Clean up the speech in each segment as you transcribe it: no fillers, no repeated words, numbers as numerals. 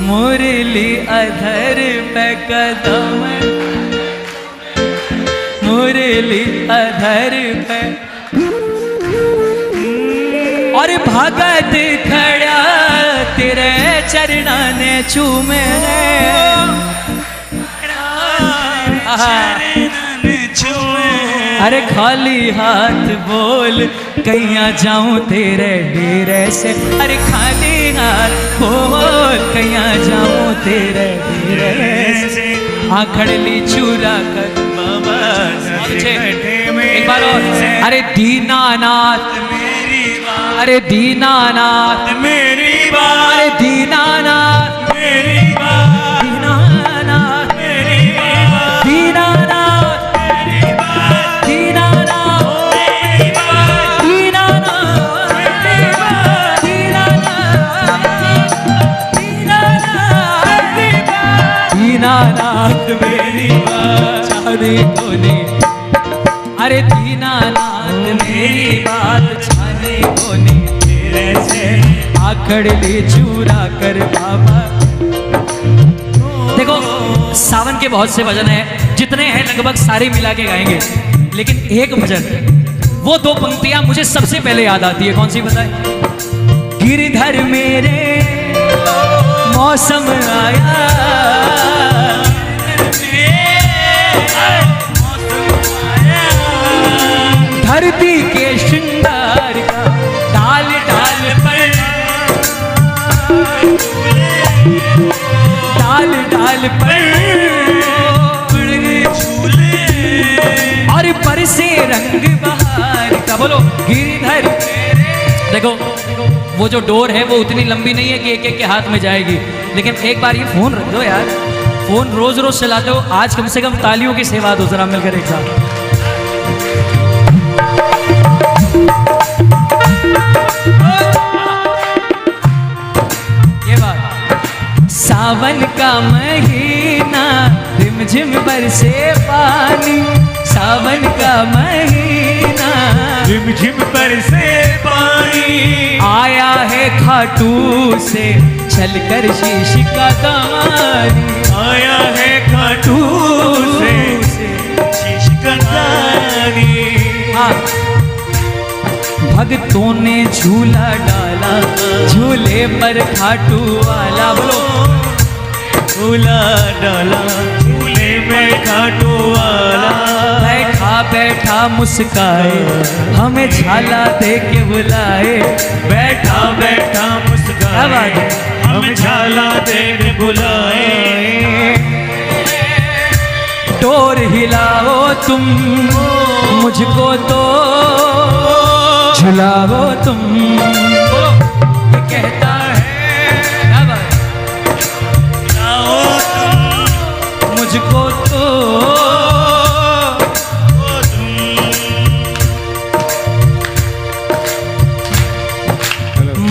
मुरली अधर पे कदम, मुरली अधर पे और भगत खड़ा तेरे चरणा ने चूमे अरे खाली हाथ बोल कहीं जाऊं तेरे डेरे से, अरे खाली हाथ बोल कहीं जाऊं तेरे डेरे से। आखड़ली चूरा कर बाबा एक बार और, अरे दीनानाथ मेरी बात, अरे दीनानाथ मेरी बात, अरे दीनानाथ मेरी बात, दीनानाथ मेरी बात, दीनानाथ मेरी बात, दीनानाथ मेरी बात, दीनानाथ मेरी बात, दीनानाथ मेरी बात, छाने को नहीं, अरे दीनानाथ मेरी बात छाने को नहीं तेरे से। आखड़ ले चूरा कर बाबा। देखो सावन के बहुत से भजन हैं, जितने हैं लगभग सारे मिला के गाएंगे, लेकिन एक भजन वो दो पंक्तियां मुझे सबसे पहले याद आती है। कौन सी बताए? गिरधर मेरे मौसम आया, धरती के श्रृंगार का डाल डाल पर, डाल डाल पर और पर से रंग बहार का। बोलो गिरधर। देखो वो जो डोर है वो उतनी लंबी नहीं है कि एक एक के हाथ में जाएगी, लेकिन एक बार ये फोन रख दो यार, फोन रोज रोज चलाते हो, आज कम से कम तालियों की सेवा दो जरा मिलकर एक साथ। ये बात सावन का महीना रिमझिम बरसे पानी, सावन का महीना रिमझिम बरसे पानी, आया है खाटू से चलकर शीश का दानी, आया है खाटू से शीश का दानी। हाँ भक्तों ने झूला डाला, झूले पर खाटू वाला। बोलो झूला डाला, झूले में खाटू वाला, बैठा बैठा मुस्काए हमें झाला दे के बुलाए, बैठा बैठा मुस्काए हम झाला दे के बुलाए। डोर हिलाओ तुम मुझको तो झुलाओ तुम, ये कहता है आओ तुम मुझको तो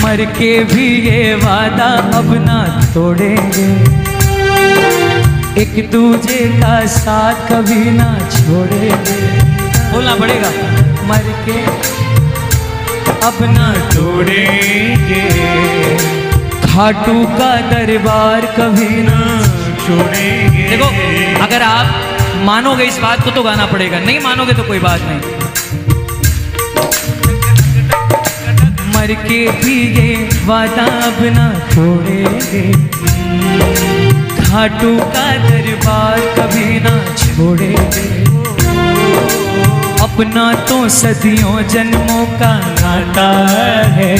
मर के भी ये वादा अब ना तोड़ेंगे, एक दूजे का साथ कभी ना छोड़ेंगे। बोलना पड़ेगा मर के अब ना तोड़ेंगे, खाटू का दरबार कभी ना छोड़ेंगे। देखो अगर आप मानोगे इस बात को तो गाना पड़ेगा, नहीं मानोगे तो कोई बात नहीं। मर के भी ये वादा अब ना तोड़ेंगे, खाटू का दरबार कभी ना छोड़ेंगे। अपना तो सदियों जन्मों का नाता है,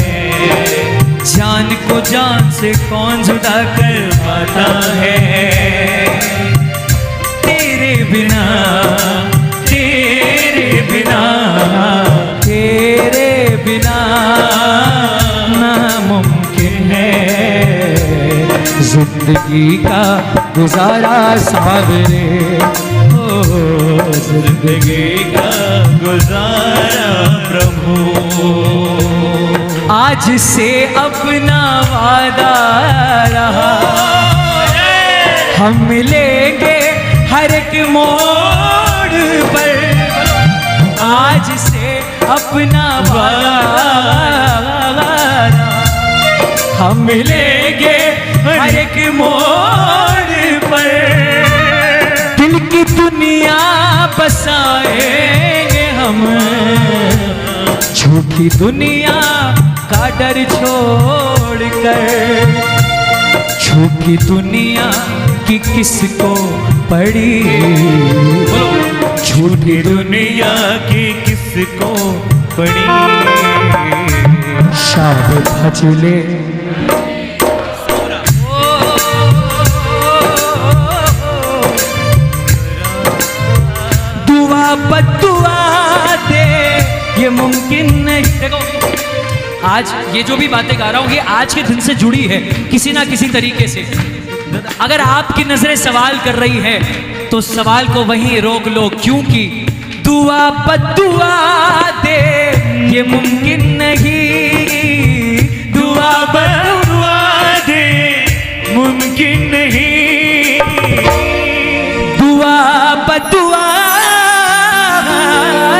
जान को जान से कौन जुदा कर पाता है। तेरे बिना तेरे बिना तेरे बिना नामुमकिन है जिंदगी का गुजारा सावरे, ओ जिंदगी का गुजारा प्रभु। आज से अपना वादा रहा, हम मिलेंगे हर एक मोड़ पर। आज से अपना वादा हम मिलेंगे हर एक मोड़ झूठी दुनिया का डर छोड़कर, झूठी दुनिया की किसको पड़ी, झूठी दुनिया की किसको पड़ी, शाम भजले दुआ बदुआ दे ये मुमकिन नहीं। देखो आज ये जो भी बातें गा रहा हूँ ये आज के दिन से जुड़ी है किसी ना किसी तरीके से। अगर आपकी नजरें सवाल कर रही है तो सवाल को वहीं रोक लो, क्योंकि दुआ बदुआ दे ये मुमकिन नहीं, दुआ बदुआ दे मुमकिन नहीं, दुआ बदुआ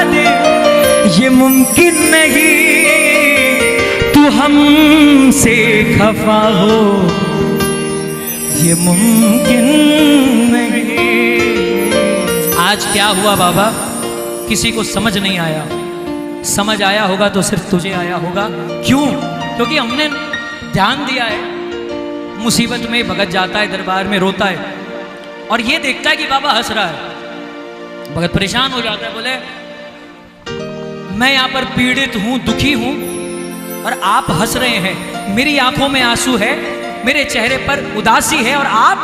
दे ये मुमकिन नहीं, तू हमसे खफा हो ये मुमकिन नहीं। आज क्या हुआ बाबा किसी को समझ नहीं आया, समझ आया होगा तो सिर्फ तुझे आया होगा। क्यों? क्योंकि हमने ध्यान दिया है, मुसीबत में भगत जाता है दरबार में रोता है और ये देखता है कि बाबा हंस रहा है, भगत परेशान हो जाता है, बोले मैं यहाँ पर पीड़ित हूँ, दुखी हूँ और आप हंस रहे हैं, मेरी आंखों में आंसू है, मेरे चेहरे पर उदासी है और आप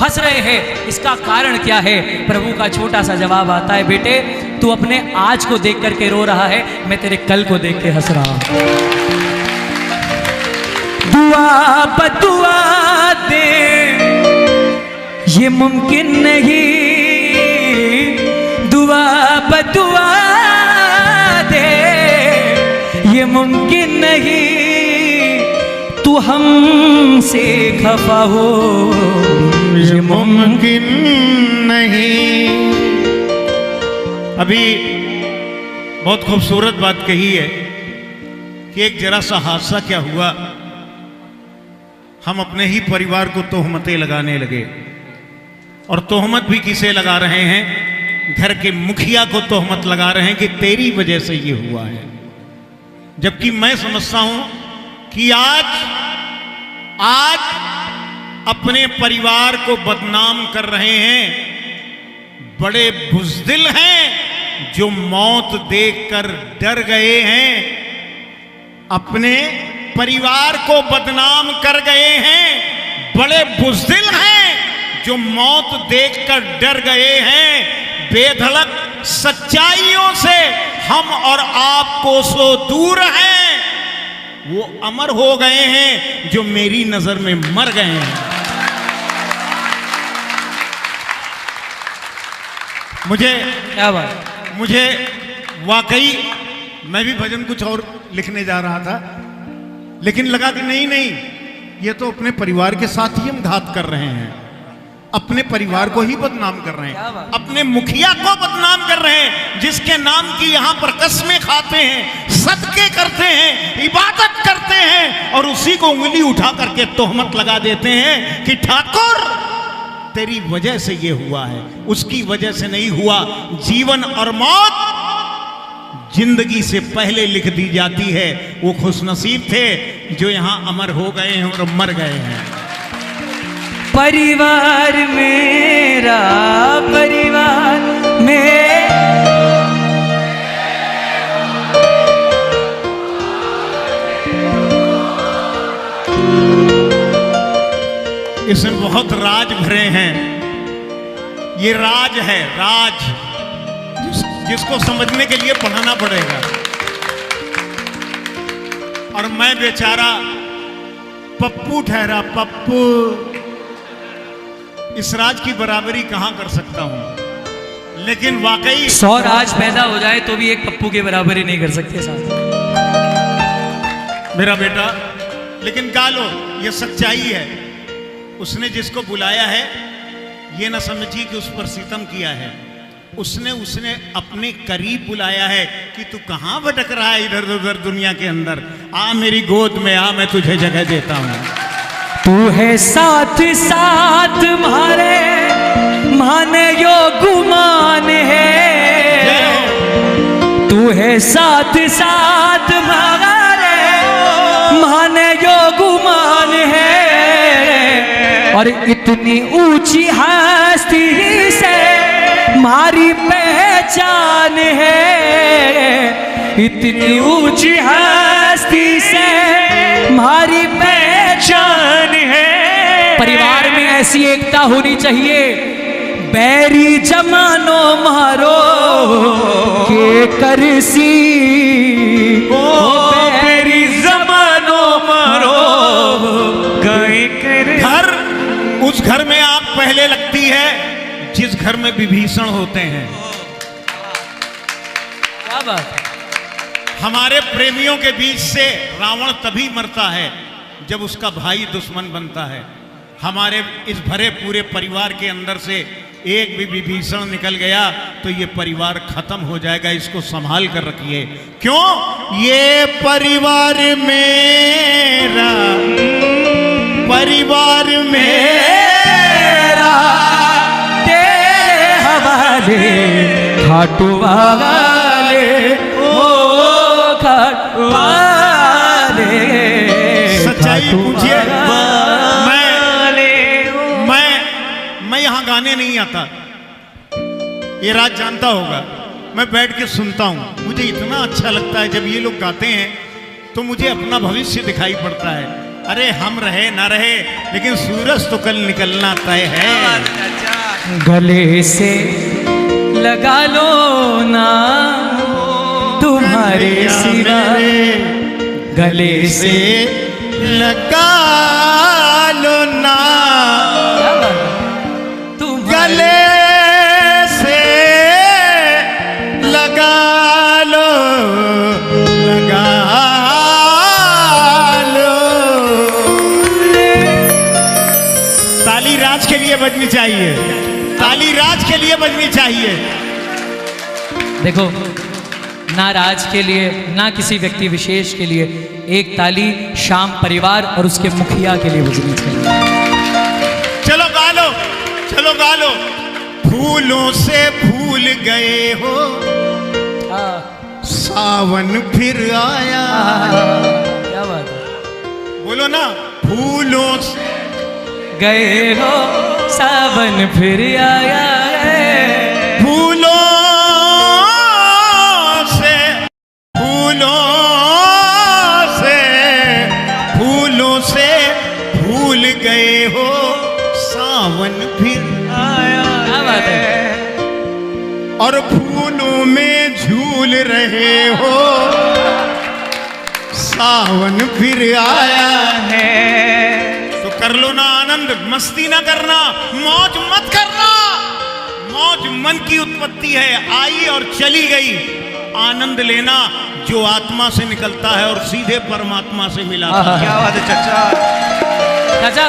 हंस रहे हैं, इसका कारण क्या है? प्रभु का छोटा सा जवाब आता है, बेटे तू अपने आज को देख करके रो रहा है, मैं तेरे कल को देख के हंस रहा हूं। दुआ बदुआ दे ये मुमकिन नहीं, दुआ बदुआ दे ये मुमकिन नहीं, तू हमसे खफा हो ये मुमकिन नहीं। अभी बहुत खूबसूरत बात कही है कि एक जरा सा हादसा क्या हुआ, हम अपने ही परिवार को तोहमतें लगाने लगे। और तोहमत भी किसे लगा रहे हैं? घर के मुखिया को तोहमत लगा रहे हैं कि तेरी वजह से ये हुआ है। जबकि मैं समझता हूं कि आज अपने परिवार को बदनाम कर रहे हैं बड़े बुज़दिल हैं जो मौत देखकर डर गए हैं, अपने परिवार को बदनाम कर गए हैं, बड़े बुज़दिल हैं जो मौत देखकर डर गए हैं। बेधड़क सच्चाइयों से हम और आप कोसों दूर हैं, वो अमर हो गए हैं जो मेरी नजर में मर गए हैं। क्या बात, मुझे वाकई मैं भी भजन कुछ और लिखने जा रहा था, लेकिन लगा कि नहीं, ये तो अपने परिवार के साथ ही हम घात कर रहे हैं, अपने परिवार को ही बदनाम कर रहे हैं, अपने मुखिया को बदनाम कर रहे हैं, जिसके नाम की यहां पर कस्में खाते हैं, सदके करते हैं, इबादत करते हैं और उसी को उंगली उठा करके तोहमत लगा देते हैं कि ठाकुर तेरी वजह से ये हुआ है, उसकी वजह से नहीं हुआ। जीवन और मौत जिंदगी से पहले लिख दी जाती है। वो खुशनसीब थे जो यहां अमर हो गए हैं और मर गए हैं। परिवार मेरा, परिवार में इसमें बहुत राज भरे हैं। ये राज है, राज जिसको समझने के लिए पढ़ाना पड़ेगा। और मैं बेचारा पप्पू ठहरा, पप्पू इस राज की बराबरी कहां कर सकता हूं। लेकिन वाकई 100 राज पैदा हो जाए तो भी एक पप्पू के बराबरी नहीं कर सकते साथ मेरा बेटा। लेकिन गा लो, ये सच्चाई है। उसने जिसको बुलाया है ये ना समझिए कि उस पर सितम किया है, उसने अपने करीब बुलाया है कि तू कहां भटक रहा है इधर उधर दुनिया के अंदर, आ मेरी गोद में आ, मैं तुझे जगह देता हूं। तू है साथ साथ मारे माने यो गुमान है, तू है साथ साथ मगारे माने जो गुमान है। और इतनी ऊंची हस्ती से मारी पहचान है, इतनी ऊंची हस्ती से मारी पहचान है। परिवार में ऐसी एकता होनी चाहिए, बैरी जमानो मारो के करसी, ओ बैरी जमानो मारो गए कर। घर, उस घर में आग पहले लगती है जिस घर में विभीषण होते हैं। क्या बात है। हमारे प्रेमियों के बीच से रावण तभी मरता है जब उसका भाई दुश्मन बनता है। हमारे इस भरे पूरे परिवार के अंदर से एक भी विभीषण निकल गया तो ये परिवार खत्म हो जाएगा। इसको संभाल कर रखिए। क्यों? ये परिवार मेरा, परिवार मेरा तेरे हवाले खाटू वाले, ओ खाटू वाले। सच्चाई पूछिए। मैं यहां गाने नहीं आता, ये राज जानता होगा। मैं बैठ के सुनता हूं, मुझे इतना अच्छा लगता है जब ये लोग गाते हैं तो मुझे अपना भविष्य दिखाई पड़ता है। अरे हम रहे ना रहे लेकिन सूरज तो कल निकलना तय है। गले से लगा लो ना तुम्हारे सिवा, गले से लगा लो ना, गले से लगा लो, लगा लो। ताली राज के लिए बजनी चाहिए, ताली राज के लिए बजनी चाहिए। देखो, ना राज के लिए ना किसी व्यक्ति विशेष के लिए, एक ताली शाम परिवार और उसके मुखिया के लिए बजनी चाहिए। चलो गा लो, चलो गा लो। फूलों से भूल गए हो सावन फिर आया। क्या बात है। बोलो ना, फूलों से गए हो सावन फिर आया है। फूलों से, फूलों से, फूलों से भूल गए हो सावन फिर आया। क्या बात है। और फूलों में झूल रहे हो सावन फिर आया है। तो कर लो ना आनंद, मस्ती ना करना, मौज मत करना। मौज मन की उत्पत्ति है, आई और चली गई। आनंद लेना जो आत्मा से निकलता है और सीधे परमात्मा से मिला। क्या बात है चाचा। चाचा